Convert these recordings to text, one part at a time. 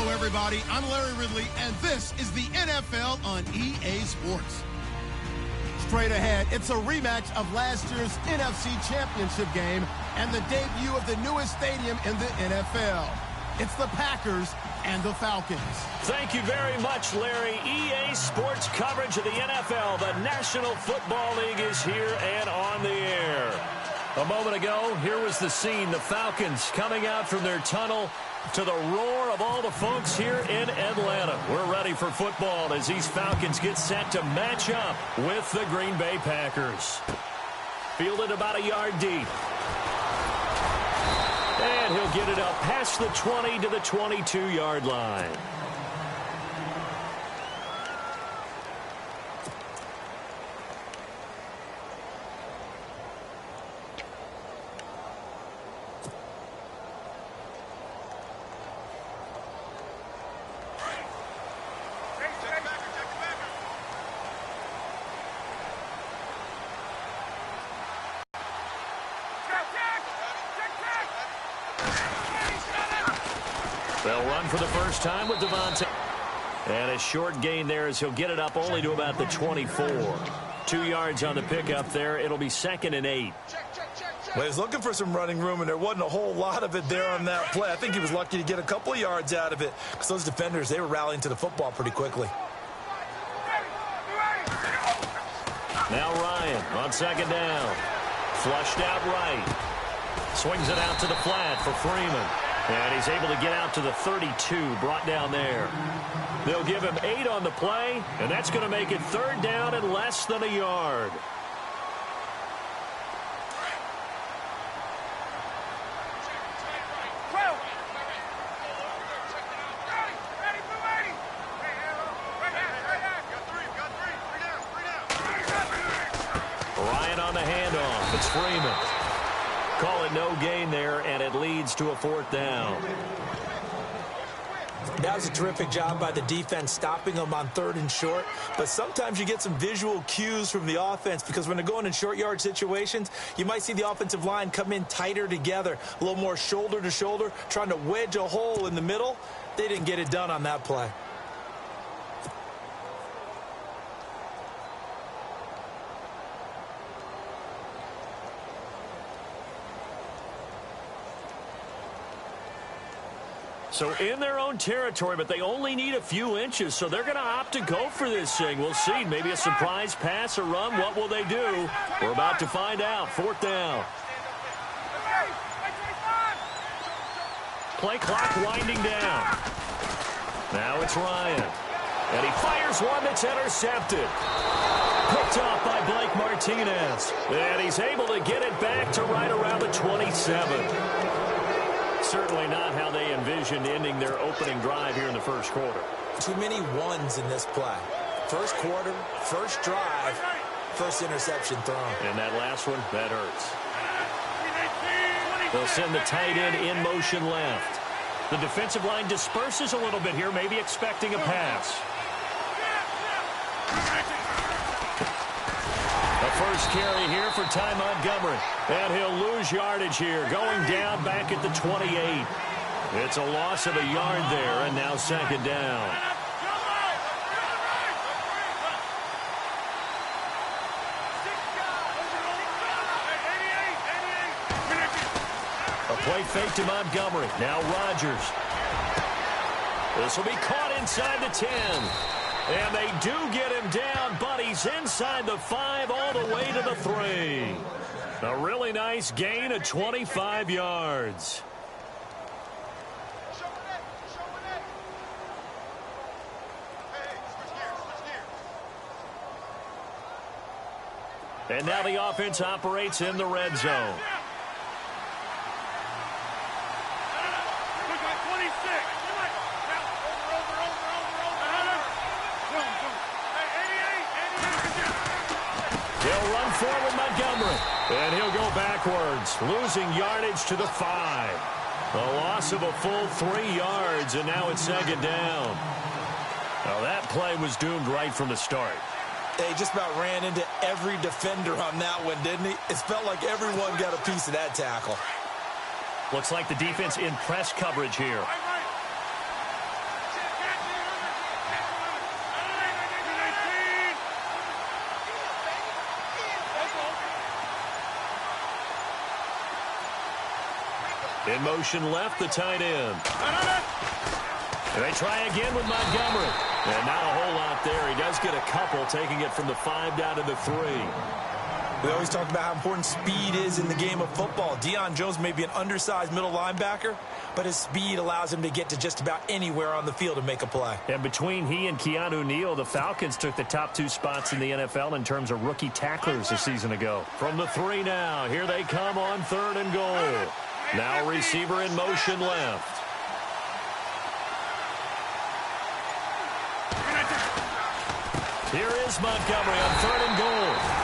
Hello, everybody. I'm Larry Ridley, and this is the NFL on EA Sports. Straight ahead, it's a rematch of last year's NFC Championship game and the debut of the newest stadium in the NFL. It's the Packers and the Falcons. Thank you very much, Larry. EA Sports coverage of the NFL. The National Football League is here and on the air. A moment ago, here was the scene. The Falcons coming out from their tunnel to the roar of all the folks here in Atlanta. We're ready for football as these Falcons get set to match up with the Green Bay Packers. Fielded about a yard deep. And he'll get it up past the 20 to the 22-yard line. They'll run for the first time with Devontae. And a short gain there as he'll get it up only to about the 24. 2 yards on the pickup there. It'll be 2nd and 8. Well, he's looking for some running room, and there wasn't a whole lot of it there on that play. I think he was lucky to get a couple of yards out of it because those defenders, they were rallying to the football pretty quickly. Now Ryan on 2nd down. Flushed out right. Swings it out to the flat for Freeman. And he's able to get out to the 32, brought down there. They'll give him 8 on the play, and that's going to make it 3rd down and less than a yard. Ryan on the handoff. It's Freeman. Call it no gain there, and it leads to a 4th down. That was a terrific job by the defense stopping them on 3rd and short. But sometimes you get some visual cues from the offense because when they're going in short yard situations, you might see the offensive line come in tighter together, a little more shoulder to shoulder, trying to wedge a hole in the middle. They didn't get it done on that play. So in their own territory, but they only need a few inches, so they're going to opt to go for this thing. We'll see. Maybe a surprise pass or run. What will they do? We're about to find out. 4th down. Play clock winding down. Now it's Ryan. And he fires one that's intercepted. Picked off by Blake Martinez. And he's able to get it back to right around the 27. Certainly not how they envisioned ending their opening drive here in the first quarter. Too many ones in this play. First quarter, first drive, first interception thrown. And that last one, that hurts. They'll send the tight end in motion left. The defensive line disperses a little bit here, maybe expecting a pass. The first carry here for Ty Montgomery. And he'll lose yardage here, going down back at the 28. It's a loss of a yard there, and now 2nd down. A play fake to Montgomery. Now Rodgers. This will be caught inside the 10. And they do get him down, but he's inside the 5 all the way to the 3. A really nice gain of 25 yards. And now the offense operates in the red zone. He'll run forward Montgomery. And he'll go backwards, losing yardage to the 5. A loss of a full 3 yards, and now it's 2nd down. Now that play was doomed right from the start. He just about ran into every defender on that one, didn't he? It felt like everyone got a piece of that tackle. Looks like the defense in press coverage here. In motion left, the tight end. And they try again with Montgomery. And not a whole lot there. He does get a couple, taking it from the 5 down to the 3. We always talk about how important speed is in the game of football. Deion Jones may be an undersized middle linebacker, but his speed allows him to get to just about anywhere on the field and make a play. And between he and Keanu Neal, the Falcons took the top 2 spots in the NFL in terms of rookie tacklers a season ago. From the 3 now, here they come on 3rd and goal. Now receiver in motion left. Here is Montgomery on 3rd and goal.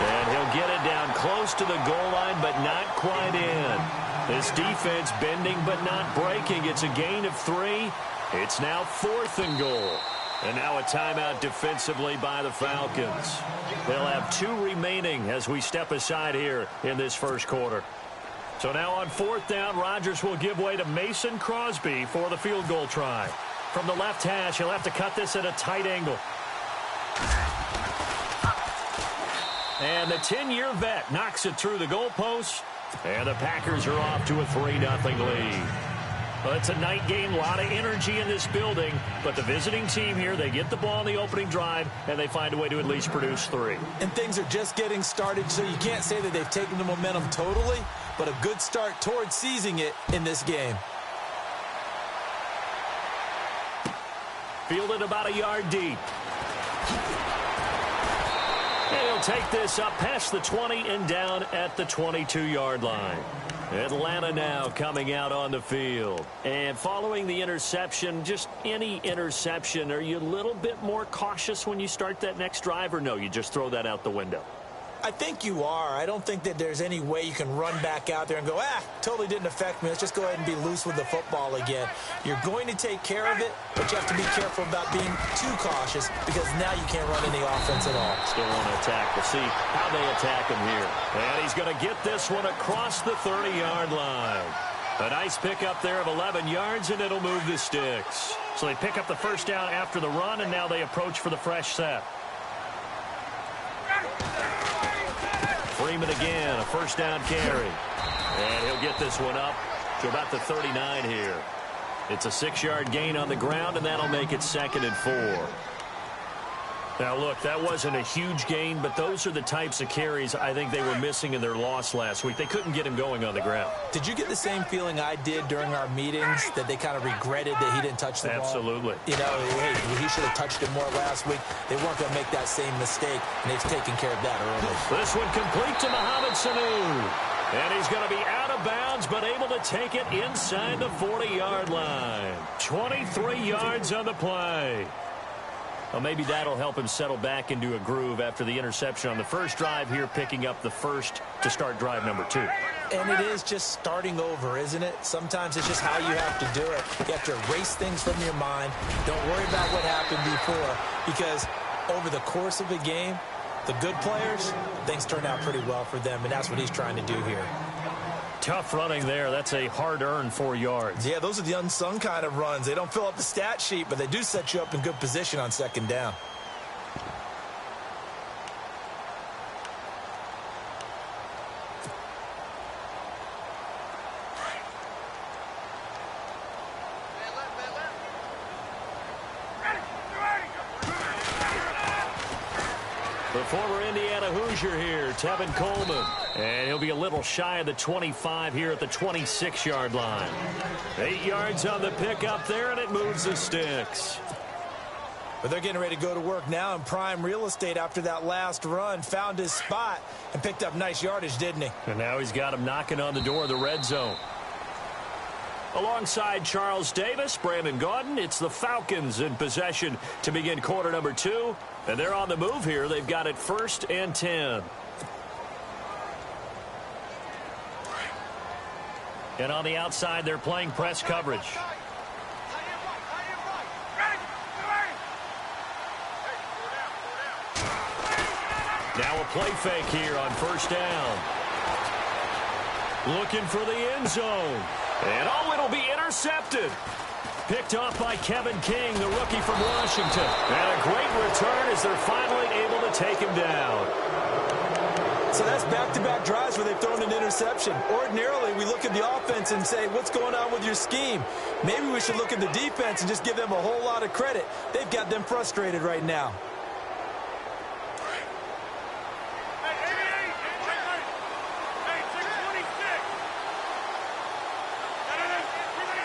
And he'll get it down close to the goal line, but not quite in. This defense bending but not breaking. It's a gain of 3. It's now 4th and goal. And now a timeout defensively by the Falcons. They'll have 2 remaining as we step aside here in this first quarter. So now on 4th down, Rodgers will give way to Mason Crosby for the field goal try. From the left hash, he'll have to cut this at a tight angle. And the 10-year vet knocks it through the goalpost. And the Packers are off to a 3-0 lead. Well, it's a night game, a lot of energy in this building. But the visiting team here, they get the ball in the opening drive, and they find a way to at least produce 3. And things are just getting started, so you can't say that they've taken the momentum totally, but a good start towards seizing it in this game. Fielded about a yard deep. And he'll take this up past the 20 and down at the 22-yard line. Atlanta now coming out on the field. And following the interception, just any interception, are you a little bit more cautious when you start that next drive, or no, you just throw that out the window? I think you are. I don't think that there's any way you can run back out there and go, totally didn't affect me. Let's just go ahead and be loose with the football again. You're going to take care of it, but you have to be careful about being too cautious because now you can't run any offense at all. Still want to attack. We'll see how they attack him here. And he's going to get this one across the 30-yard line. A nice pickup there of 11 yards, and it'll move the sticks. So they pick up the first down after the run, and now they approach for the fresh set. Freeman again, a first down carry. And he'll get this one up to about the 39 here. It's a 6-yard gain on the ground, and that'll make it 2nd and 4. Now, look, that wasn't a huge gain, but those are the types of carries I think they were missing in their loss last week. They couldn't get him going on the ground. Did you get the same feeling I did during our meetings, that they kind of regretted that he didn't touch the ball? Absolutely. You know, hey, he should have touched it more last week. They weren't going to make that same mistake, and they've taken care of that early. This one complete to Mohamed Sanu. And he's going to be out of bounds, but able to take it inside the 40-yard line. 23 yards on the play. Well, maybe that'll help him settle back into a groove after the interception on the first drive here, picking up the first to start drive number 2. And it is just starting over, isn't it? Sometimes it's just how you have to do it. You have to erase things from your mind. Don't worry about what happened before, because over the course of a game, the good players, things turn out pretty well for them, and that's what he's trying to do here. Tough running there. That's a hard-earned 4 yards. Yeah, those are the unsung kind of runs. They don't fill up the stat sheet, but they do set you up in good position on 2nd down. The former Indiana Hoosier here, Tevin Coleman. And he'll be a little shy of the 25 here at the 26-yard line. 8 yards on the pickup there, and it moves the sticks. But they're getting ready to go to work now in prime real estate after that last run. Found his spot and picked up nice yardage, didn't he? And now he's got him knocking on the door of the red zone. Alongside Charles Davis, Brandon Gaudin, it's the Falcons in possession to begin quarter number 2. And they're on the move here. They've got it 1st and 10. And on the outside, they're playing press coverage. Now a play fake here on 1st down. Looking for the end zone. And it'll be intercepted. Picked off by Kevin King, the rookie from Washington. And a great return as they're finally able to take him down. So that's back-to-back drives where they've thrown an interception. Ordinarily, we look at the offense and say, what's going on with your scheme? Maybe we should look at the defense and just give them a whole lot of credit. They've got them frustrated right now.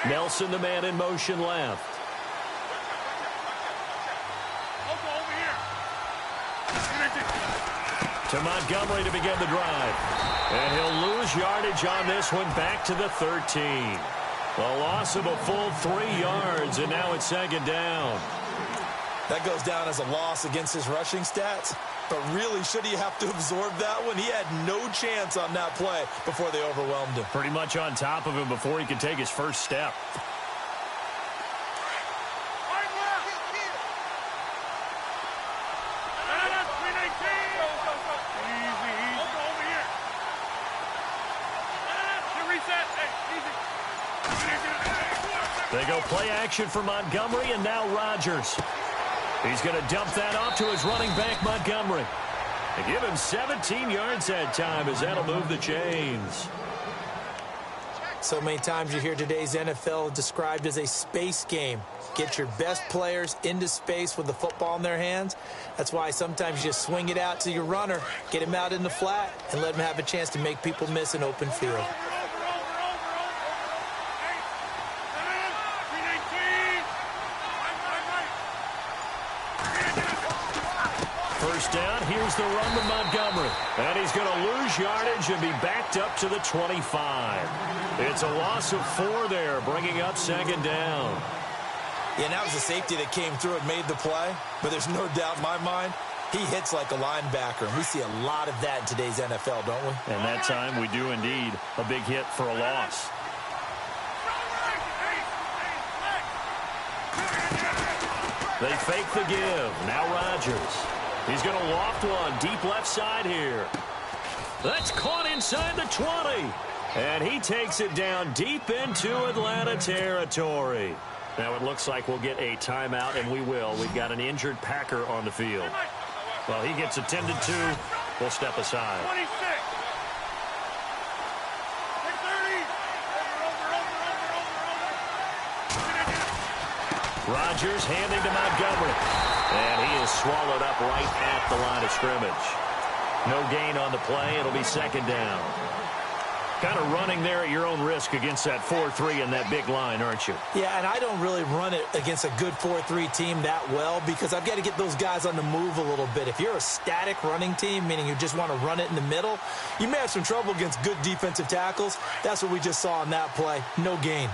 Nelson, the man in motion left. To Montgomery to begin the drive. And he'll lose yardage on this one back to the 13. A loss of a full 3 yards, and now it's second down. That goes down as a loss against his rushing stats. But really, should he have to absorb that one? He had no chance on that play before they overwhelmed him. Pretty much on top of him before he could take his first step. They go play action for Montgomery, and now Rodgers. He's going to dump that off to his running back, Montgomery. They give him 17 yards that time, as that'll move the chains. So many times you hear today's NFL described as a space game. Get your best players into space with the football in their hands. That's why sometimes you just swing it out to your runner, get him out in the flat, and let him have a chance to make people miss an open field. First down, here's the run to Montgomery. And he's going to lose yardage and be backed up to the 25. It's a loss of 4 there, bringing up second down. Yeah, and that was the safety that came through and made the play. But there's no doubt in my mind, he hits like a linebacker. And we see a lot of that in today's NFL, don't we? And that time we do indeed. A big hit for a loss. They fake the give. Now Rodgers. He's going to loft one deep left side here. That's caught inside the 20. And he takes it down deep into Atlanta territory. Now it looks like we'll get a timeout, and we will. We've got an injured Packer on the field. Well, he gets attended to. We'll step aside. 26. Rodgers handing to Montgomery. And he is swallowed up right at the line of scrimmage. No gain on the play. It'll be second down. Kind of running there at your own risk against that 4-3 and that big line, aren't you? Yeah, and I don't really run it against a good 4-3 team that well because I've got to get those guys on the move a little bit. If you're a static running team, meaning you just want to run it in the middle, you may have some trouble against good defensive tackles. That's what we just saw on that play. No gain.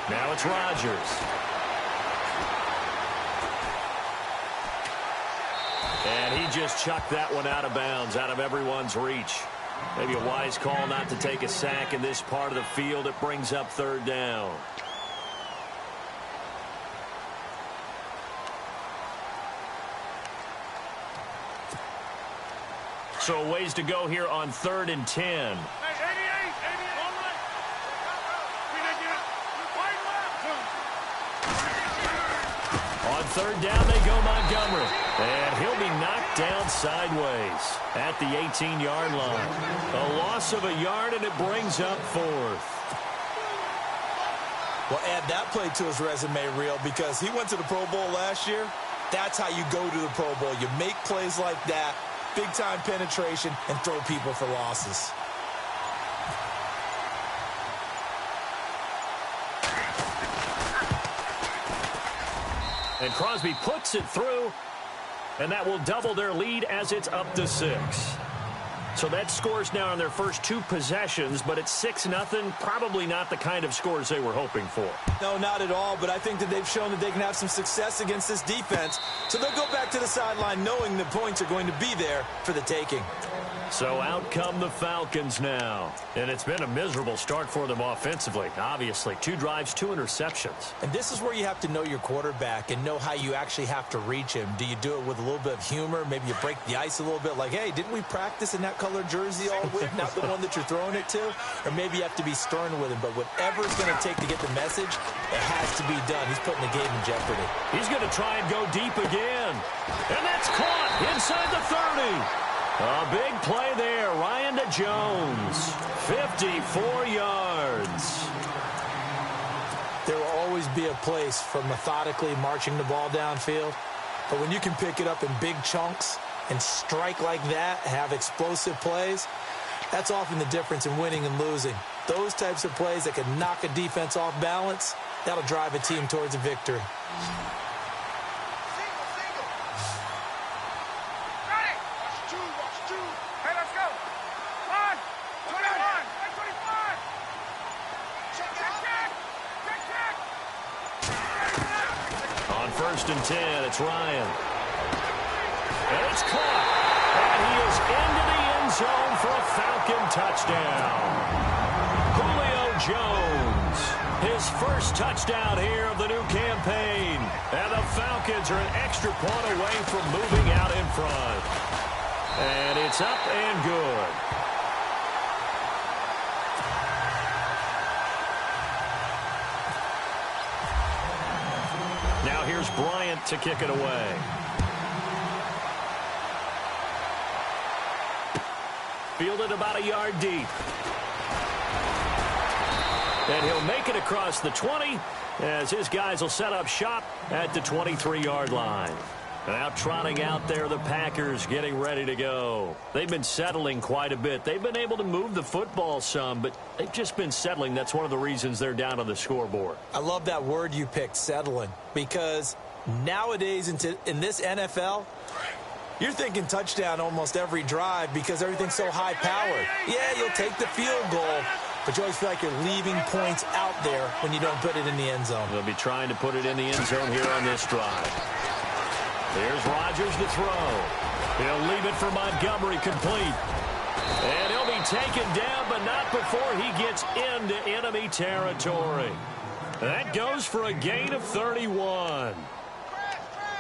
Now it's Rodgers. And he just chucked that one out of bounds, out of everyone's reach. Maybe a wise call not to take a sack in this part of the field. It brings up third down. So ways to go here on 3rd and 10. On third down, they go Montgomery. And he'll be knocked down sideways at the 18-yard line. A loss of a yard, and it brings up 4th. Well, add that play to his resume reel because he went to the Pro Bowl last year. That's how you go to the Pro Bowl. You make plays like that, big-time penetration, and throw people for losses. And Crosby puts it through, and that will double their lead as it's up to 6. So that scores now on their first 2 possessions, but it's 6-0. Probably not the kind of scores they were hoping for. No, not at all, but I think that they've shown that they can have some success against this defense. So they'll go back to the sideline knowing the points are going to be there for the taking. So out come the Falcons now. And it's been a miserable start for them offensively, obviously. 2 drives, 2 interceptions. And this is where you have to know your quarterback and know how you actually have to reach him. Do you do it with a little bit of humor? Maybe you break the ice a little bit like, hey, didn't we practice in that color jersey all week, not the one that you're throwing it to, or maybe you have to be stern with him. But whatever it's going to take to get the message, it has to be done. He's putting the game in jeopardy. He's going to try and go deep again. And that's caught inside the 30. A big play there. Ryan to Jones. 54 yards. There will always be a place for methodically marching the ball downfield. But when you can pick it up in big chunks and strike like that, have explosive plays, that's often the difference in winning and losing. Those types of plays that can knock a defense off balance, that'll drive a team towards a victory. First and 10, it's Ryan. And it's caught. And he is into the end zone for a Falcon touchdown. Julio Jones, his first touchdown here of the new campaign. And the Falcons are an extra point away from moving out in front. And it's up and good. Now here's Bryant to kick it away. Fielded about a yard deep. And he'll make it across the 20 as his guys will set up shop at the 23-yard line. Now trotting out there, the Packers getting ready to go. They've been settling quite a bit. They've been able to move the football some, but they've just been settling. That's one of the reasons they're down on the scoreboard. I love that word you picked, settling, because nowadays in this NFL, you're thinking touchdown almost every drive because everything's so high-powered. Yeah, you'll take the field goal, but you always feel like you're leaving points out there when you don't put it in the end zone. They'll be trying to put it in the end zone here on this drive. Here's Rodgers to throw. He'll leave it for Montgomery complete. And he'll be taken down, but not before he gets into enemy territory. That goes for a gain of 31.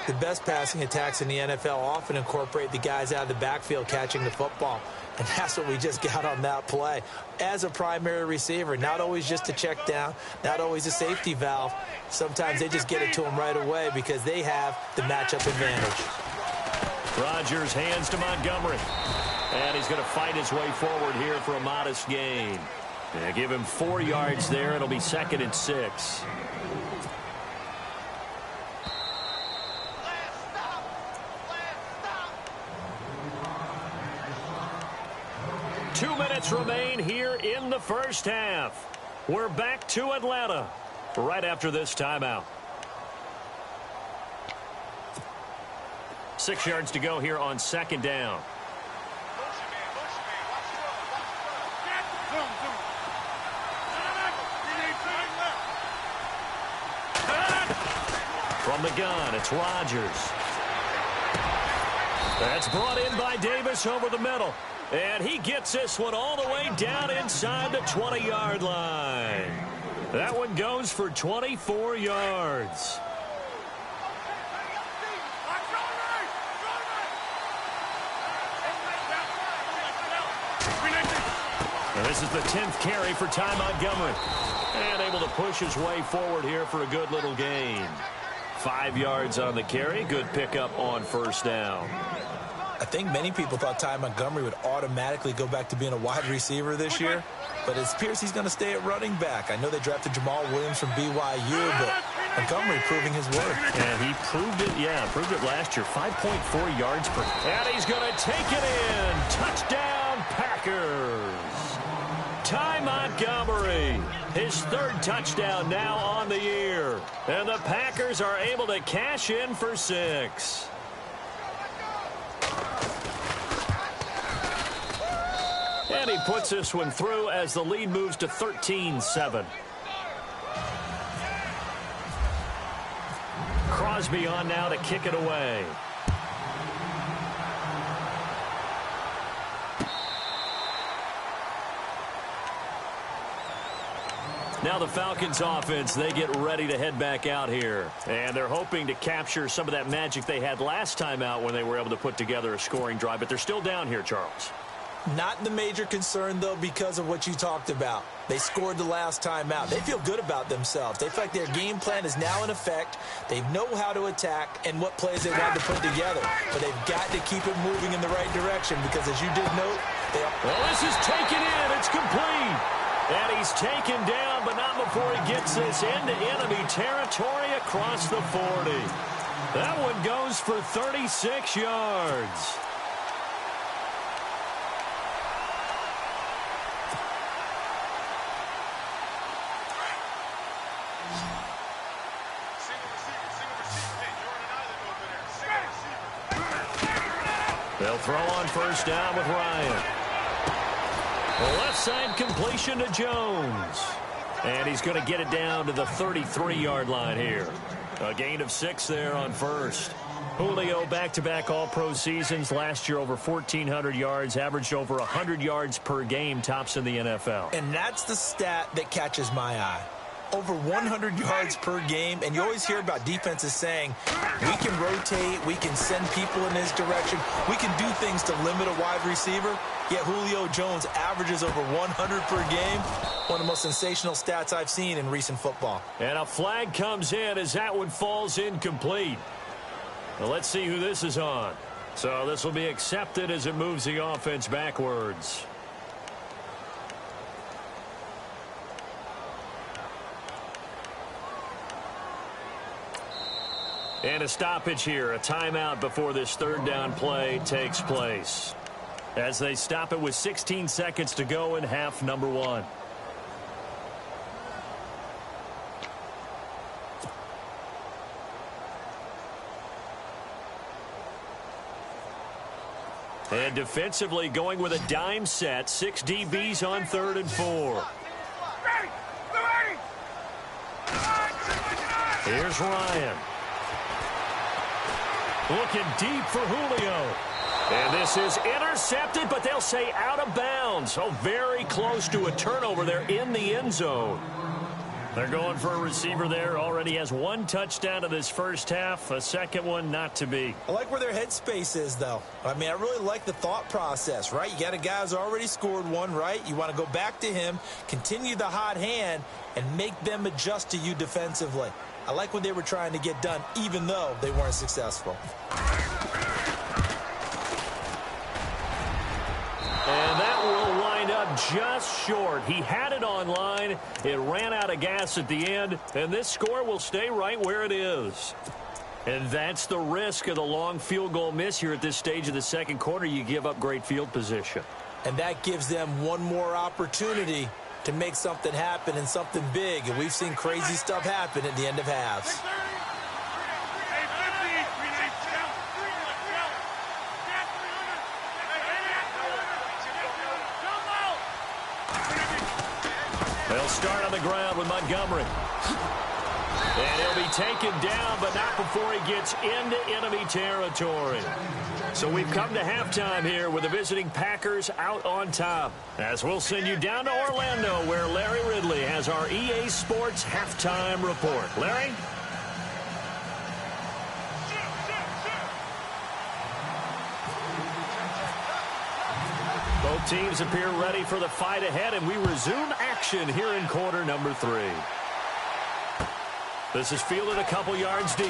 The best passing attacks in the NFL often incorporate the guys out of the backfield catching the football. And that's what we just got on that play. As a primary receiver, not always just a check down, not always a safety valve. Sometimes they just get it to him right away because they have the matchup advantage. Rodgers hands to Montgomery. And he's going to fight his way forward here for a modest gain. And give him 4 yards there. It'll be 2nd and 6. 2 minutes remain here in the first half. We're back to Atlanta right after this timeout. 6 yards to go here on 2nd down. From the gun, it's Rodgers. That's brought in by Davis over the middle. And he gets this one all the way down inside the 20-yard line. That one goes for 24 yards. And this is the 10th carry for Ty Montgomery. And able to push his way forward here for a good little gain. 5 yards on the carry. Good pickup on first down. I think many people thought Ty Montgomery would automatically go back to being a wide receiver this year, but it appears he's going to stay at running back. I know they drafted Jamal Williams from BYU, but Montgomery proving his worth. And he proved it, proved it last year. 5.4 yards per. And he's going to take it in. Touchdown, Packers. Ty Montgomery, his 3rd touchdown now on the year. And the Packers are able to cash in for 6. And he puts this one through as the lead moves to 13-7. Crosby on now to kick it away. Now the Falcons offense, they get ready to head back out here. And they're hoping to capture some of that magic they had last time out when they were able to put together a scoring drive. But they're still down here, Charles. Not the major concern, though, because of what you talked about. They scored the last time out. They feel good about themselves. They feel like their game plan is now in effect. They know how to attack and what plays they want to put together. But they've got to keep it moving in the right direction because, as you did note, they are... Well, this is taken in. It's complete. And he's taken down, but not before he gets this into enemy territory across the 40. That one goes for 36 yards. They'll throw on first down with Ryan. The left side completion to Jones. And he's going to get it down to the 33-yard line here. A gain of 6 there on first. Julio back-to-back All-Pro seasons. Last year over 1,400 yards, averaged over 100 yards per game, tops in the NFL. And that's the stat that catches my eye. Over 100 yards per game, and you always hear about defenses saying, we can rotate, we can send people in this direction, we can do things to limit a wide receiver, yet Julio Jones averages over 100 per game. One of the most sensational stats I've seen in recent football. And a flag comes in as that one falls incomplete. Well, let's see who this is on. So this will be accepted as it moves the offense backwards. And a stoppage here, a timeout before this third down play takes place. As they stop it with 16 seconds to go in half number 1. And defensively going with a dime set, 6 DBs on 3rd and 4. Here's Ryan. Looking deep for Julio. And this is intercepted, but they'll say out of bounds. Oh, very close to a turnover there in the end zone. They're going for a receiver there. Already has 1 touchdown in this first half. A second one not to be. I like where their headspace is, though. I mean, I really like the thought process, right? You got a guy who's already scored 1, right? You want to go back to him, continue the hot hand, and make them adjust to you defensively. I like what they were trying to get done, even though they weren't successful. And that will wind up just short. He had it on line. It ran out of gas at the end, and this score will stay right where it is. And that's the risk of the long field goal miss here at this stage of the second quarter. You give up great field position. And that gives them one more opportunity to make something happen and something big. And we've seen crazy stuff happen at the end of halves. They'll start on the ground with Montgomery. And he'll be taken down, but not before he gets into enemy territory. So we've come to halftime here with the visiting Packers out on top. As we'll send you down to Orlando, where Larry Ridley has our EA Sports halftime report. Larry? Both teams appear ready for the fight ahead, and we resume action here in quarter number 3. This is fielded a couple yards deep.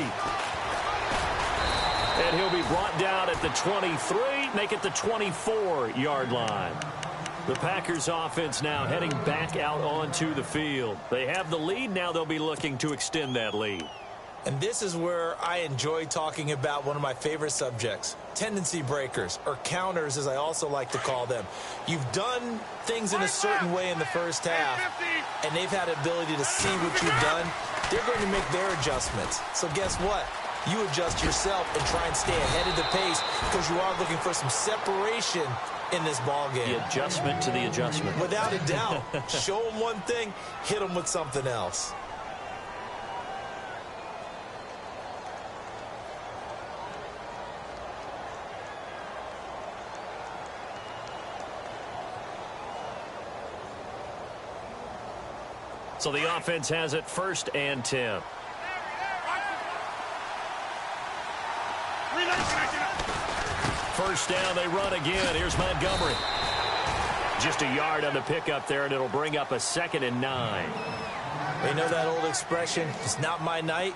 And he'll be brought down at the 23, make it the 24-yard line. The Packers offense now heading back out onto the field. They have the lead. Now they'll be looking to extend that lead. And this is where I enjoy talking about one of my favorite subjects, tendency breakers, or counters as I also like to call them. You've done things in a certain way in the first half, and they've had the ability to see what you've done. They're going to make their adjustments. So guess what? You adjust yourself and try and stay ahead of the pace because you are looking for some separation in this ball game. The adjustment to the adjustment. Without a doubt. Show them one thing, hit them with something else. So the offense has it 1st and 10. First down, they run again. Here's Montgomery. Just a yard on the pickup there, and it'll bring up a 2nd and 9. You know that old expression, it's not my night?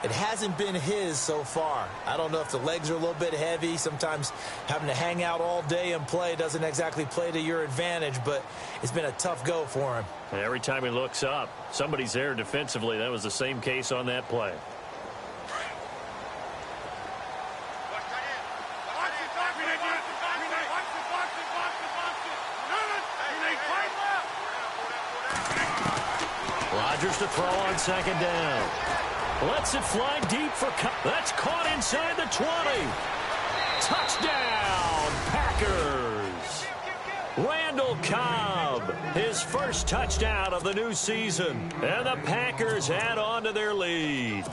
It hasn't been his so far. I don't know if the legs are a little bit heavy. Sometimes having to hang out all day and play doesn't exactly play to your advantage, but it's been a tough go for him. And every time he looks up, somebody's there defensively. That was the same case on that play. Rodgers to throw on 2nd down. Lets it fly deep for that's caught inside the 20. Touchdown, Packers. Randall Cobb, his first touchdown of the new season. And the Packers add on to their lead.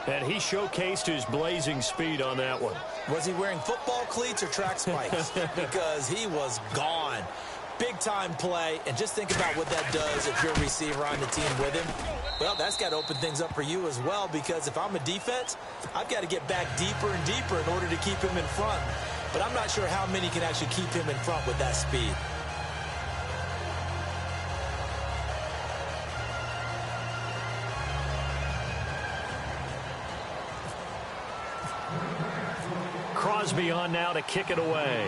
And he showcased his blazing speed on that one. Was he wearing football cleats or track spikes? Because he was gone. Big-time play, and just think about what that does if you're a receiver on the team with him. Well, that's got to open things up for you as well, because if I'm a defense, I've got to get back deeper and deeper in order to keep him in front. But I'm not sure how many can actually keep him in front with that speed. Crosby on now to kick it away.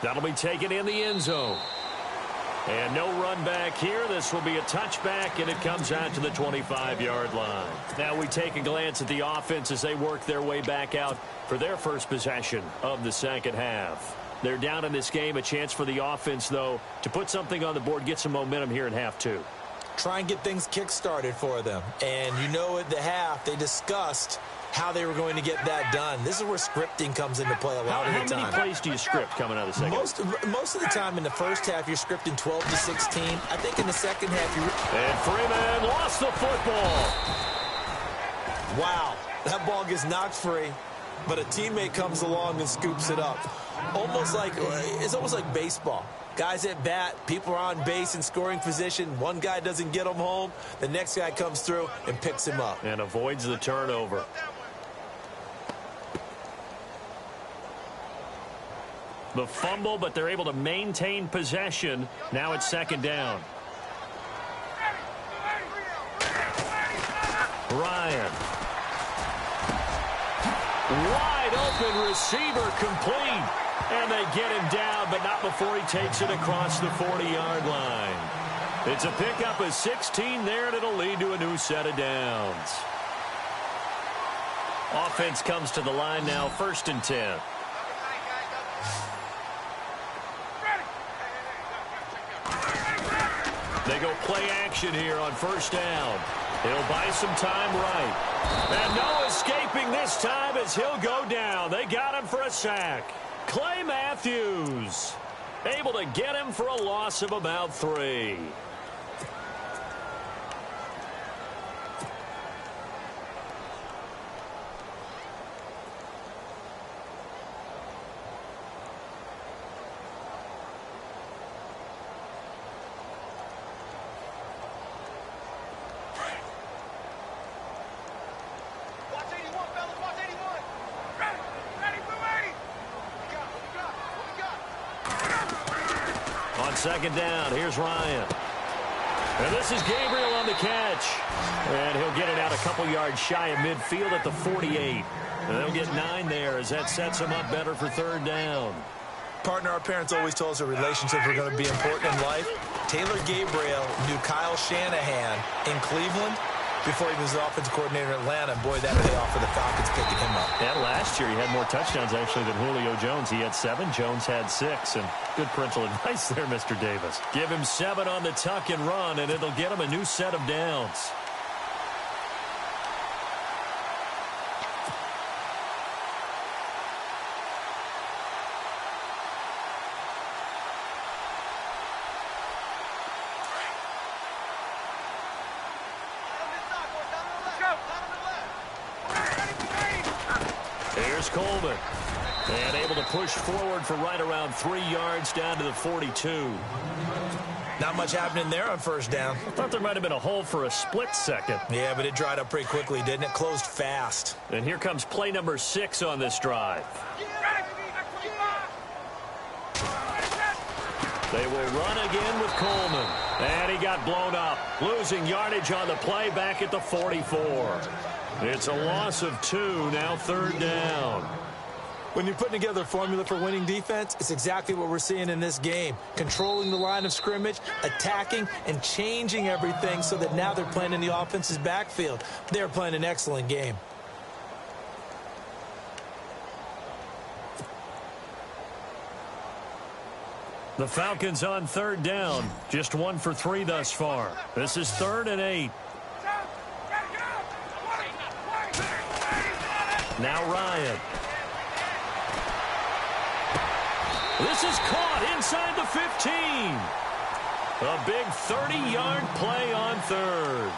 That'll be taken in the end zone. And no run back here. This will be a touchback, and it comes out to the 25-yard line. Now we take a glance at the offense as they work their way back out for their first possession of the second half. They're down in this game. A chance for the offense, though, to put something on the board, get some momentum here in half 2. Try and get things kick-started for them. And you know at the half, they discussed how they were going to get that done. This is where scripting comes into play a lot of the time. How many plays do you script coming out of the second half? Most of the time in the first half, you're scripting 12 to 16. I think in the second half, and Freeman lost the football. Wow, that ball gets knocked free, but a teammate comes along and scoops it up. It's almost like baseball. Guys at bat, people are on base in scoring position. One guy doesn't get him home. The next guy comes through and picks him up. And avoids the turnover. The fumble, but they're able to maintain possession. Now it's 2nd down. Ryan. Wide open receiver complete. And they get him down, but not before he takes it across the 40-yard line. It's a pickup of 16 there, and it'll lead to a new set of downs. Offense comes to the line now, 1st and 10. They go play action here on 1st down. He'll buy some time right. And no escaping this time as he'll go down. They got him for a sack. Clay Matthews able to get him for a loss of about 3. On 2nd down, here's Ryan. And this is Gabriel on the catch. And he'll get it out a couple yards shy of midfield at the 48. And they'll get 9 there as that sets him up better for 3rd down. Partner, our parents always told us that relationships were going to be important in life. Taylor Gabriel knew Kyle Shanahan in Cleveland before he was the offensive coordinator in Atlanta. And boy, that paid off for the Falcons picking him up. And last year he had more touchdowns actually than Julio Jones. He had 7. Jones had 6. And good parental advice there, Mr. Davis. Give him 7 on the tuck and run, and it'll get him a new set of downs. Coleman. And able to push forward for right around 3 yards down to the 42. Not much happening there on first down. I thought there might have been a hole for a split second. Yeah, but it dried up pretty quickly, didn't it? Closed fast. And here comes play number 6 on this drive. They will run again with Coleman. And he got blown up. Losing yardage on the play back at the 44. It's a loss of 2, now third down. When you're putting together a formula for winning defense, it's exactly what we're seeing in this game. Controlling the line of scrimmage, attacking, and changing everything so that now they're playing in the offense's backfield. They're playing an excellent game. The Falcons on third down. Just 1 for 3 thus far. This is 3rd and 8. Now Ryan. This is caught inside the 15. A big 30-yard play on third.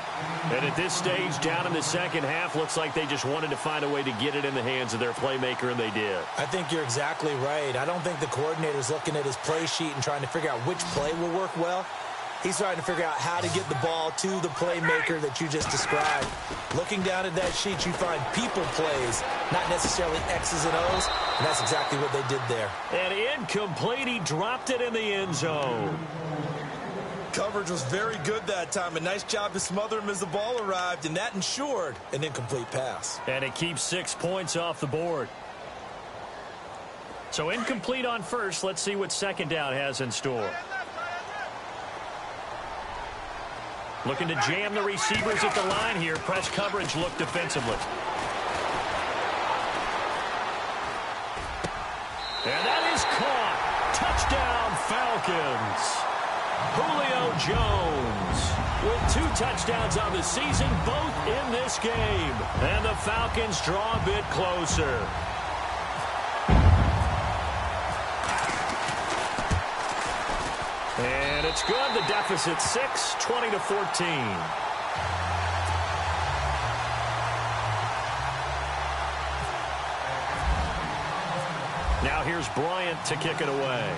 And at this stage, down in the second half, looks like they just wanted to find a way to get it in the hands of their playmaker, and they did. I think you're exactly right. I don't think the coordinator's looking at his play sheet and trying to figure out which play will work well. He's trying to figure out how to get the ball to the playmaker that you just described. Looking down at that sheet, you find people plays, not necessarily X's and O's, and that's exactly what they did there. And incomplete. He dropped it in the end zone. Coverage was very good that time. A nice job to smother him as the ball arrived, and that ensured an incomplete pass. And it keeps 6 points off the board. So incomplete on first. Let's see what second down has in store. Looking to jam the receivers at the line here. Press coverage look defensively. And that is caught. Touchdown, Falcons. Julio Jones with 2 touchdowns on the season, both in this game. And the Falcons draw a bit closer. And it's good. The deficit 6, 20-14. Now here's Bryant to kick it away.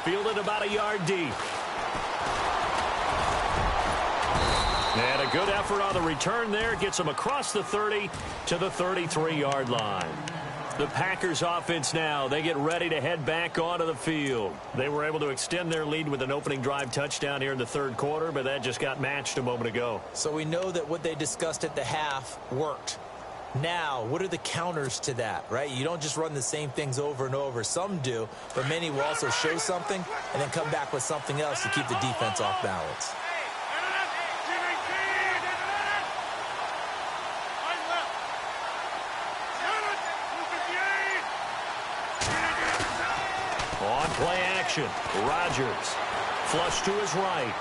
Fielded about a yard deep. And a good effort on the return there. Gets him across the 30 to the 33-yard line. The Packers offense now, they get ready to head back onto the field. They were able to extend their lead with an opening drive touchdown here in the third quarter, but that just got matched a moment ago. So we know that what they discussed at the half worked. Now, what are the counters to that, right? You don't just run the same things over and over. Some do, but many will also show something and then come back with something else to keep the defense off balance. Play action. Rodgers. Flush to his right.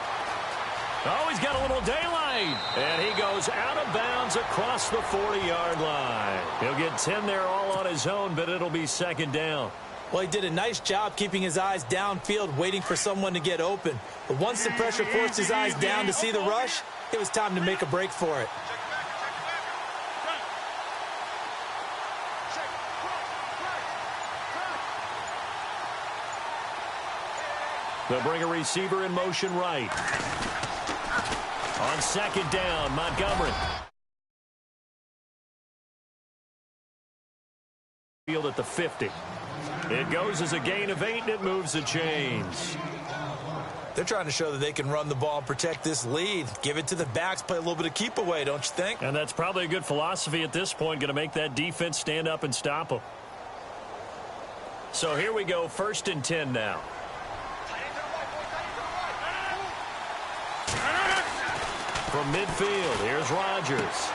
Oh, he's got a little daylight. And he goes out of bounds across the 40-yard line. He'll get 10 there all on his own, but it'll be second down. Well, he did a nice job keeping his eyes downfield, waiting for someone to get open. But once the pressure forced his eyes down to see the rush, it was time to make a break for it. They'll bring a receiver in motion right. On second down, Montgomery. Field at the 50. It goes as a gain of 8, and it moves the chains. They're trying to show that they can run the ball and protect this lead. Give it to the backs, play a little bit of keep away, don't you think? And that's probably a good philosophy at this point, going to make that defense stand up and stop them. So here we go, 1st and 10 now. From midfield, here's Rodgers.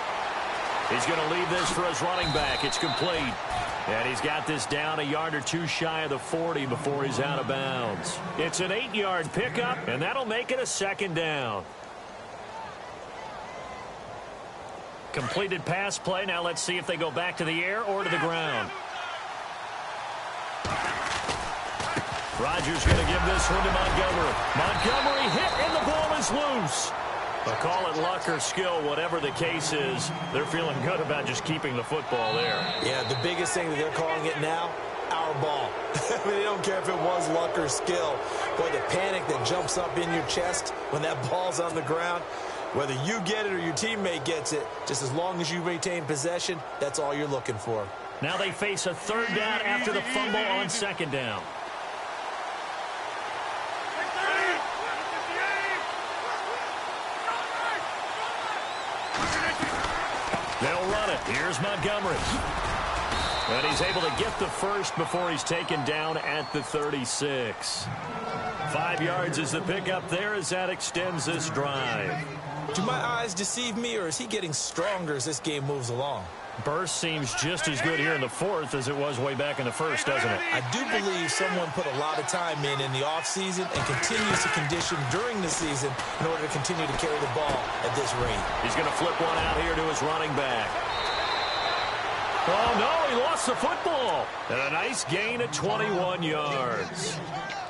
He's going to leave this for his running back. It's complete. And he's got this down a yard or 2 shy of the 40 before he's out of bounds. It's an 8-yard pickup, and that'll make it a second down. Completed pass play. Now let's see if they go back to the air or to the ground. Rodgers going to give this one to Montgomery. Montgomery hit, and the ball is loose. But call it luck or skill, whatever the case is, they're feeling good about just keeping the football there. Yeah, the biggest thing that they're calling it now, our ball. They don't care if it was luck or skill. Boy, the panic that jumps up in your chest when that ball's on the ground, whether you get it or your teammate gets it, just as long as you retain possession, that's all you're looking for. Now they face a third down after the fumble on second down. They'll run it. Here's Montgomery. And he's able to get the first before he's taken down at the 36. 5 yards is the pickup there as that extends this drive. Do my eyes deceive me, or is he getting stronger as this game moves along? Burst seems just as good here in the fourth as it was way back in the first, doesn't it? I do believe someone put a lot of time in the offseason and continues to condition during the season in order to continue to carry the ball at this rate. He's going to flip one out here to his running back. Oh, no, he lost the football. And a nice gain of 21 yards.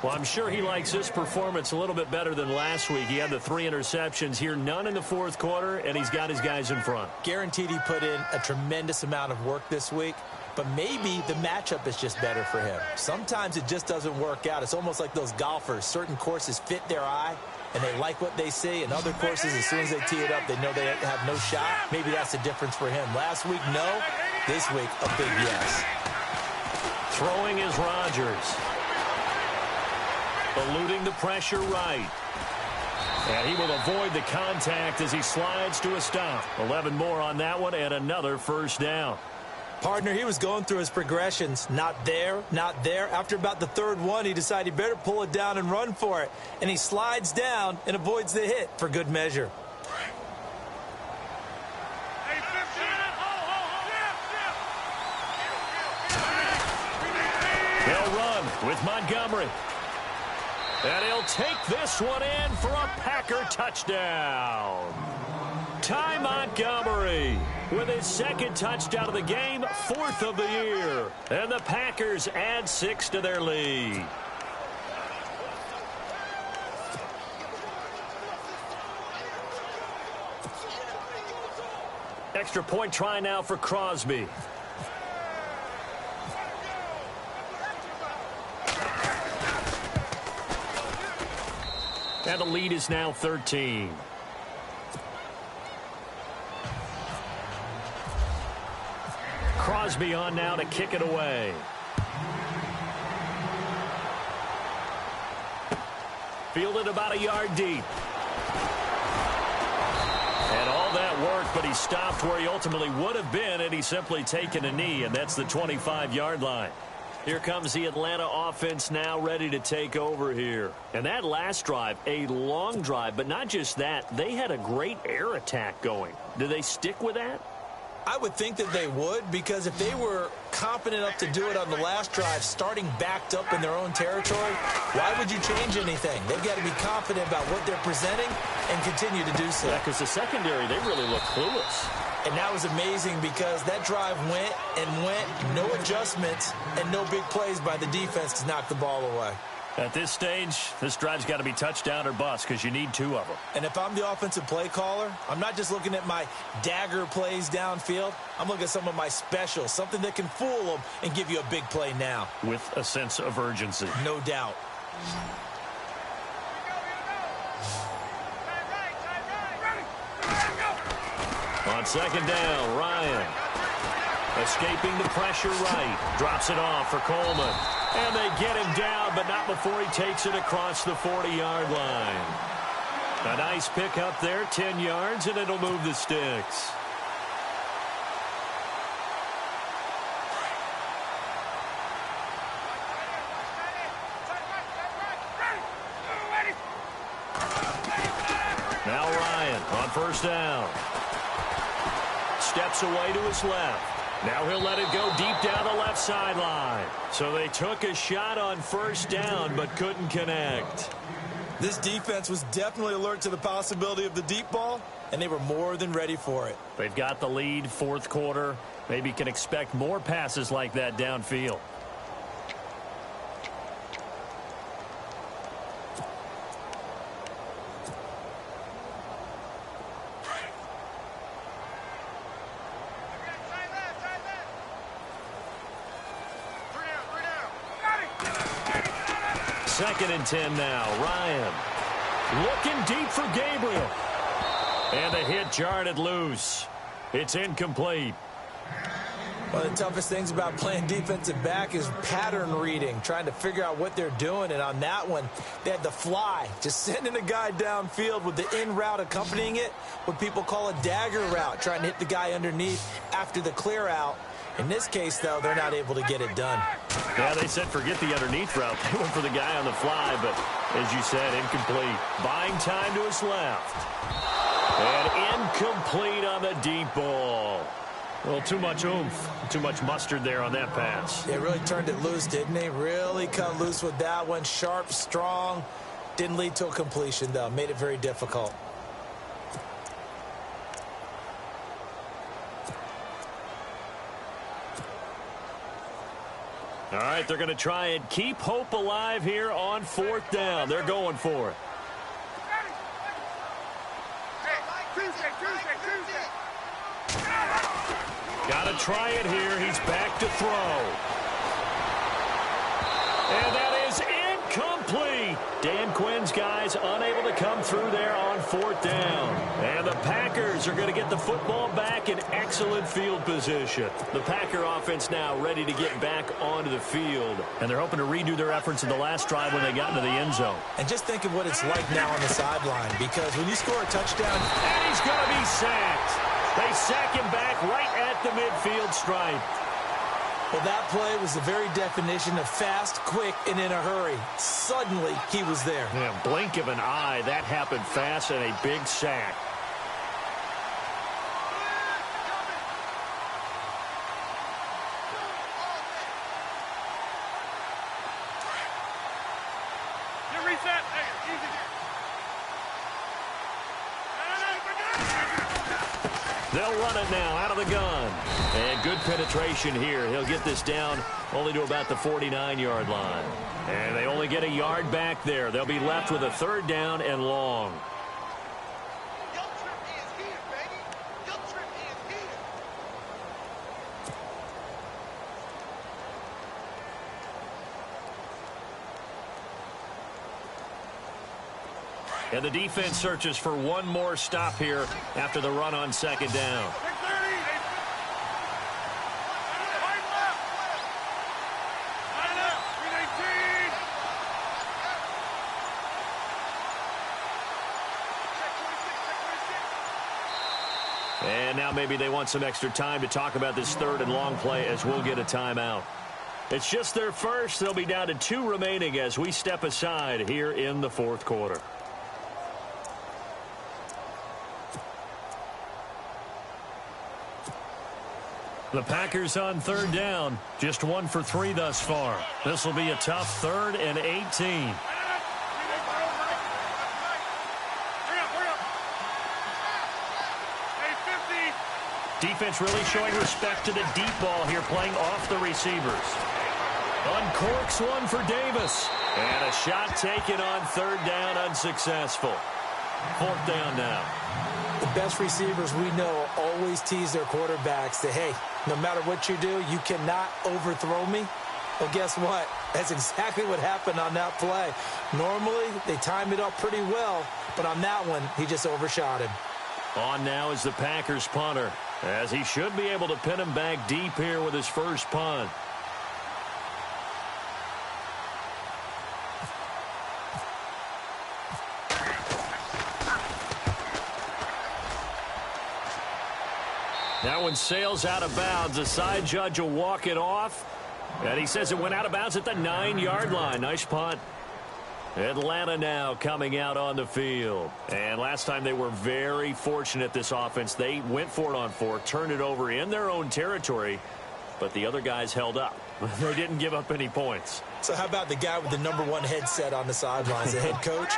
Well, I'm sure he likes this performance a little bit better than last week. He had the 3 interceptions here, none in the fourth quarter, and he's got his guys in front. Guaranteed he put in a tremendous amount of work this week, but maybe the matchup is just better for him. Sometimes it just doesn't work out. It's almost like those golfers. Certain courses fit their eye, and they like what they see. And other courses, as soon as they tee it up, they know they have no shot. Maybe that's the difference for him. Last week, no. This week, a big yes. Throwing is Rodgers. Eluding the pressure right. And he will avoid the contact as he slides to a stop. 11 more on that one and another first down. Partner, he was going through his progressions. Not there, not there. After about the third one, he decided he better pull it down and run for it. And he slides down and avoids the hit for good measure. They'll run with Montgomery. And he'll take this one in for a Packer touchdown. Ty Montgomery with his second touchdown of the game, 4th of the year. And the Packers add 6 to their lead. Extra point try now for Crosby. And the lead is now 13. Crosby on now to kick it away. Fielded about a yard deep. And all that work, but he stopped where he ultimately would have been had he simply taken a knee, and that's the 25-yard line. Here comes the Atlanta offense now ready to take over here. And that last drive, a long drive, but not just that. They had a great air attack going. Do they stick with that? I would think that they would, because if they were confident enough to do it on the last drive, starting backed up in their own territory, why would you change anything? They've got to be confident about what they're presenting and continue to do so. Yeah, because the secondary, they really look clueless. And that was amazing because that drive went and went, no adjustments, and no big plays by the defense to knock the ball away. At this stage, this drive's got to be touchdown or bust because you need 2 of them. And if I'm the offensive play caller, I'm not just looking at my dagger plays downfield. I'm looking at some of my specials, something that can fool them and give you a big play now. With a sense of urgency. No doubt. On second down, Ryan. Escaping the pressure right. Drops it off for Coleman. And they get him down, but not before he takes it across the 40-yard line. A nice pick up there, 10 yards, and it'll move the sticks. Now Ryan on first down. Steps away to his left. Now he'll let it go deep down the left sideline. So they took a shot on first down but couldn't connect. This defense was definitely alert to the possibility of the deep ball, and they were more than ready for it. They've got the lead, fourth quarter. Maybe can expect more passes like that downfield. 2nd and 10 now. Ryan looking deep for Gabriel. And the hit jarred it loose. It's incomplete. One of the toughest things about playing defensive back is pattern reading, trying to figure out what they're doing. And on that one, they had the fly, just sending a guy downfield with the in route accompanying it, what people call a dagger route, trying to hit the guy underneath after the clear out. In this case, though, they're not able to get it done. Yeah, they said forget the underneath route. They went for the guy on the fly, but as you said, incomplete. Buying time to his left. And incomplete on the deep ball. Well, too much oomph, too much mustard there on that pass. It really turned it loose, didn't he? Really cut loose with that one. Sharp, strong. Didn't lead to a completion, though. Made it very difficult. All right, they're going to try and keep hope alive here on 4th down. They're going for it. Got to try it here. He's back to throw. And that is incomplete. Dan Quinn's guys unable to come through there on 4th down. And the Packers are going to get the football back in excellent field position. The Packer offense now ready to get back onto the field. And they're hoping to redo their efforts in the last drive when they got into the end zone. And just think of what it's like now on the sideline, because when you score a touchdown, and he's going to be sacked. They sack him back right at the midfield stripe. well, that play was the very definition of fast, quick, and in a hurry. Suddenly, he was there. Yeah, blink of an eye. That happened fast and a big sack. They'll run it now out of the gun. And good penetration here. He'll get this down only to about the 49-yard line. And they only get a yard back there. They'll be left with a 3rd down and long. And the defense searches for one more stop here after the run on 2nd down. And now maybe they want some extra time to talk about this 3rd and long play as we'll get a timeout. It's just their first. They'll be down to 2 remaining as we step aside here in the 4th quarter. The Packers on 3rd down, just 1 for 3 thus far. This will be a tough 3rd and 18. Defense really showing respect to the deep ball here, playing off the receivers. Uncorks one for Davis. And a shot taken on 3rd down, unsuccessful. 4th down now. The best receivers we know always tease their quarterbacks that, hey, no matter what you do, you cannot overthrow me. Well, guess what? That's exactly what happened on that play. Normally, they time it up pretty well, but on that one, he just overshot him. On now is the Packers punter, as he should be able to pin him back deep here with his first punt. That one sails out of bounds. The side judge will walk it off. And he says it went out of bounds at the 9-yard line. Nice punt. Atlanta now coming out on the field. And last time they were very fortunate, this offense. They went for it on 4th, turned it over in their own territory, but the other guys held up. They didn't give up any points. So how about the guy with the #1 headset on the sidelines, the head coach?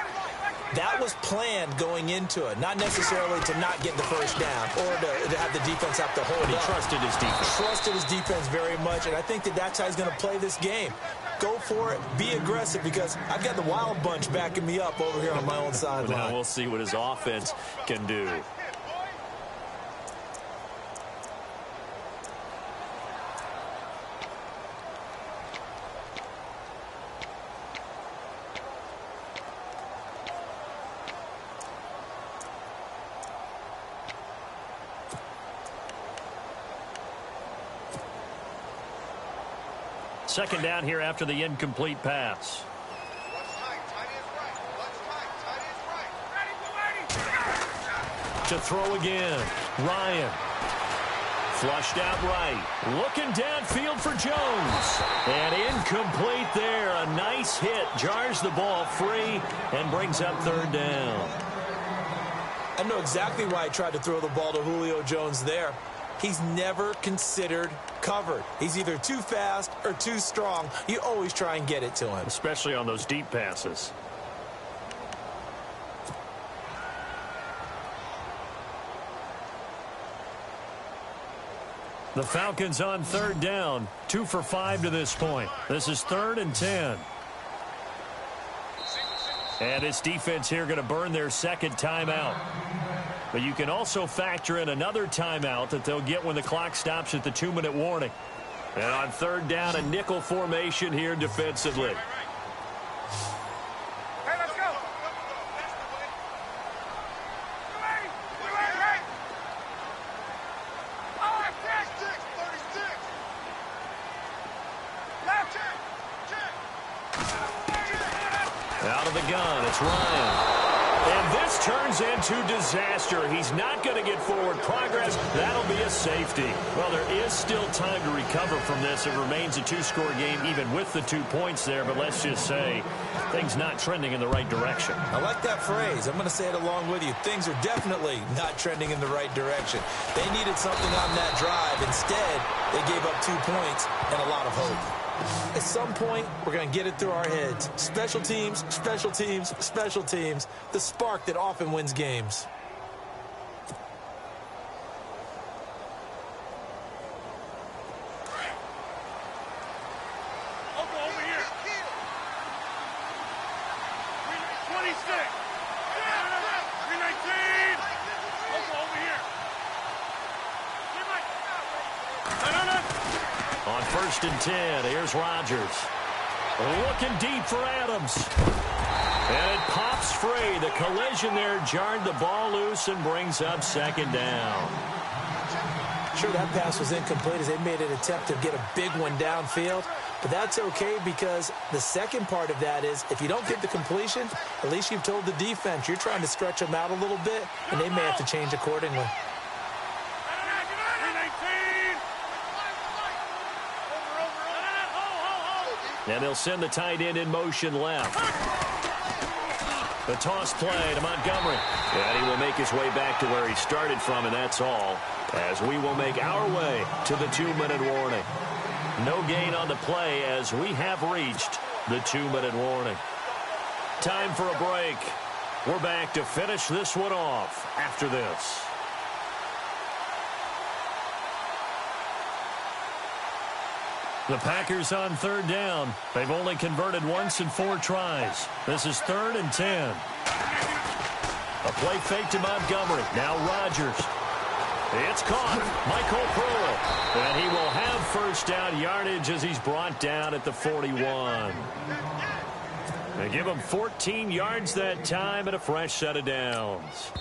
That was planned going into it, not necessarily to not get the first down or to have the defense have to hold up. He trusted his defense. Trusted his defense very much, and I think that's how he's going to play this game. Go for it, be aggressive, because I've got the wild bunch backing me up over here on my own sideline. Now we'll see what his offense can do. second down here after the incomplete pass. To throw again. Ryan. Flushed out right. Looking downfield for Jones. And incomplete there. A nice hit. Jars the ball free and brings up third down. I know exactly why I tried to throw the ball to Julio Jones there. He's never considered covered. He's either too fast or too strong. You always try and get it to him. Especially on those deep passes. The Falcons on third down. 2 for 5 to this point. This is 3rd and 10. And this defense here going to burn their second timeout. But you can also factor in another timeout that they'll get when the clock stops at the 2-minute warning. And on third down, a nickel formation here defensively. Out of the gun, it's Ryan. And this turns into disaster. He's not going to get forward progress. That'll be a safety. Well, there is still time to recover from this. It remains a 2-score game even with the 2 points there. But let's just say things not trending in the right direction. I like that phrase. I'm going to say it along with you. Things are definitely not trending in the right direction. They needed something on that drive. Instead, they gave up 2 points and a lot of hope. At some point, we're going to get it through our heads. Special teams, special teams, special teams. The spark that often wins games. Over here. 26. 319. Over here. On 1st and 10, here's Rodgers. Looking deep for Adams. And it pops free. The collision there jarred the ball loose and brings up second down. Sure, that pass was incomplete as they made an attempt to get a big one downfield. But that's okay because the second part of that is if you don't get the completion, at least you've told the defense you're trying to stretch them out a little bit, and they may have to change accordingly. And they'll send the tight end in motion left. The toss play to Montgomery. And he will make his way back to where he started from, and that's all. As we will make our way to the 2-minute warning. No gain on the play as we have reached the 2-minute warning. Time for a break. We're back to finish this one off after this. The Packers on third down. They've only converted once in 4 tries. This is 3rd and 10. A play fake to Montgomery. Now Rodgers. It's caught. Michael Pearl. And he will have first down yardage as he's brought down at the 41. They give him 14 yards that time and a fresh set of downs.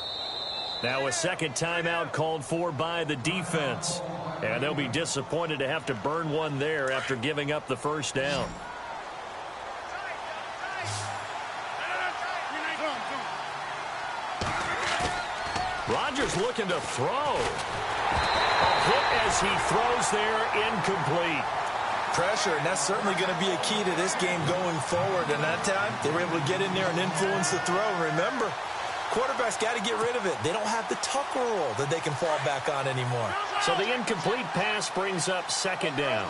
Now a second timeout called for by the defense. And they'll be disappointed to have to burn one there after giving up the first down. Rodgers looking to throw. A hit as he throws there, incomplete. Pressure, and that's certainly going to be a key to this game going forward. And that time, they were able to get in there and influence the throw. Remember, quarterbacks got to get rid of it. They don't have the tucker roll that they can fall back on anymore. So the incomplete pass brings up second down.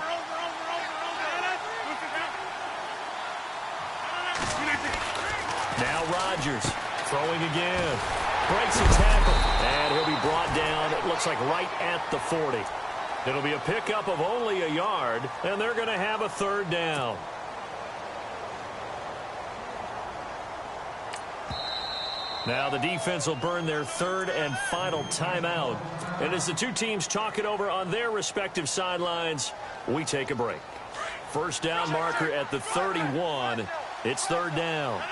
Now Rodgers throwing again. Breaks a tackle. And he'll be brought down, it looks like right at the 40. It'll be a pickup of only a yard, and they're going to have a third down. Now the defense will burn their third and final timeout. And as the two teams talk it over on their respective sidelines, we take a break. First down marker at the 31. It's third down.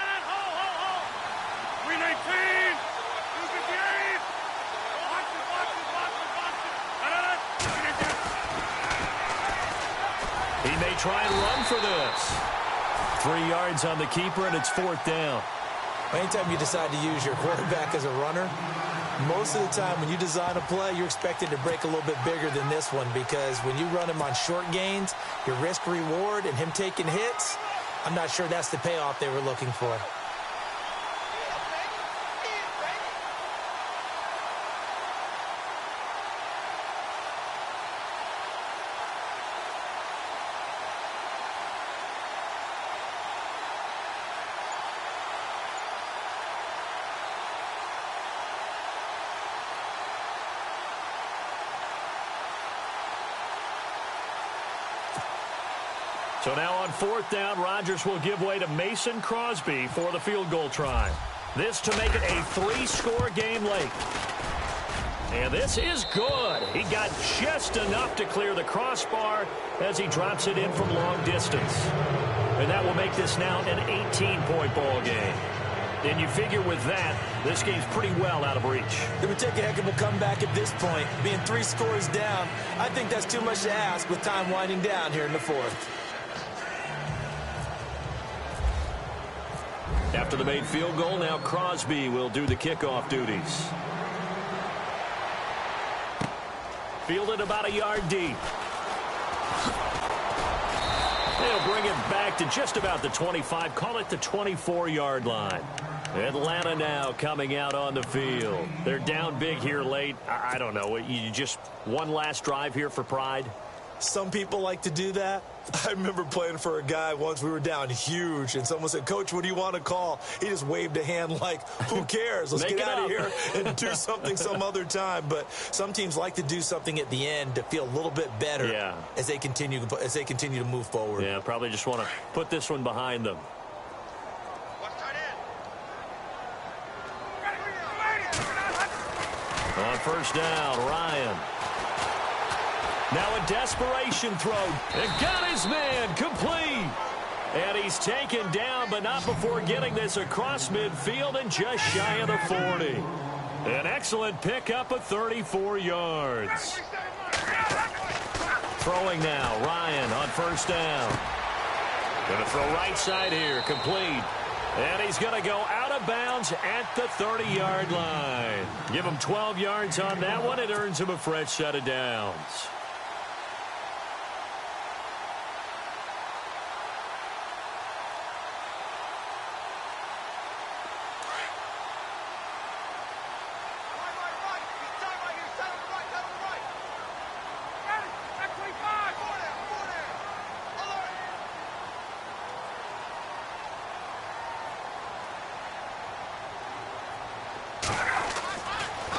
319. 258. He may try and run for this. 3 yards on the keeper, and it's 4th down. Anytime you decide to use your quarterback as a runner, most of the time when you design a play, you're expected to break a little bit bigger than this one, because when you run him on short gains, your risk-reward and him taking hits, I'm not sure that's the payoff they were looking for. So now on 4th down, Rodgers will give way to Mason Crosby for the field goal try. This to make it a 3-score game late. And this is good. He got just enough to clear the crossbar as he drops it in from long distance. And that will make this now an 18-point ball game. And you figure with that, this game's pretty well out of reach. It would take a heck of a comeback at this point. Being 3 scores down, I think that's too much to ask with time winding down here in the 4th. After the made field goal, now Crosby will do the kickoff duties. Fielded about a yard deep. They'll bring it back to just about the 25, call it the 24-yard line. Atlanta now coming out on the field. They're down big here late. I don't know. You just one last drive here for pride? Some people like to do that. I remember playing for a guy once. We were down huge, and someone said, "Coach, what do you want to call?" He just waved a hand like, who cares? Let's get out of here and do something some other time. But some teams like to do something at the end to feel a little bit better as they continue to move forward. Yeah, probably just want to put this one behind them. On 1st down, Ryan. Now a desperation throw. And got his man complete. And he's taken down, but not before getting this across midfield and just shy of the 40. An excellent pickup of 34 yards. Throwing now, Ryan on 1st down. Going to throw right side here, complete. And he's going to go out of bounds at the 30-yard line. Give him 12 yards on that one. It earns him a fresh set of downs.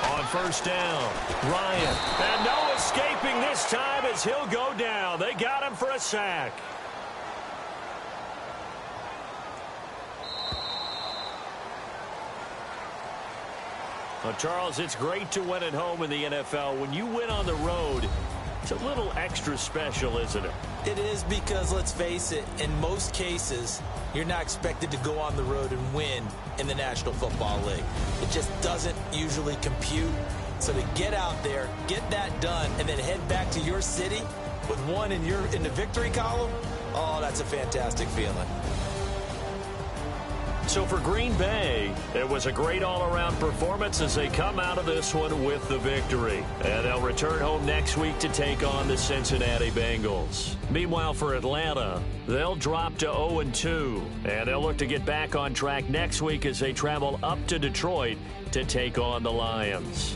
On 1st down, Ryan. And no escaping this time as he'll go down. They got him for a sack. Well, Charles, it's great to win at home in the NFL. When you win on the road, it's a little extra special, isn't it? It is, because, let's face it, in most cases, you're not expected to go on the road and win in the National Football League. It just doesn't usually compute. So to get out there, get that done, and then head back to your city with one in the victory column, oh, that's a fantastic feeling. So for Green Bay, it was a great all-around performance as they come out of this one with the victory. And they'll return home next week to take on the Cincinnati Bengals. Meanwhile, for Atlanta, they'll drop to 0-2. And they'll look to get back on track next week as they travel up to Detroit to take on the Lions.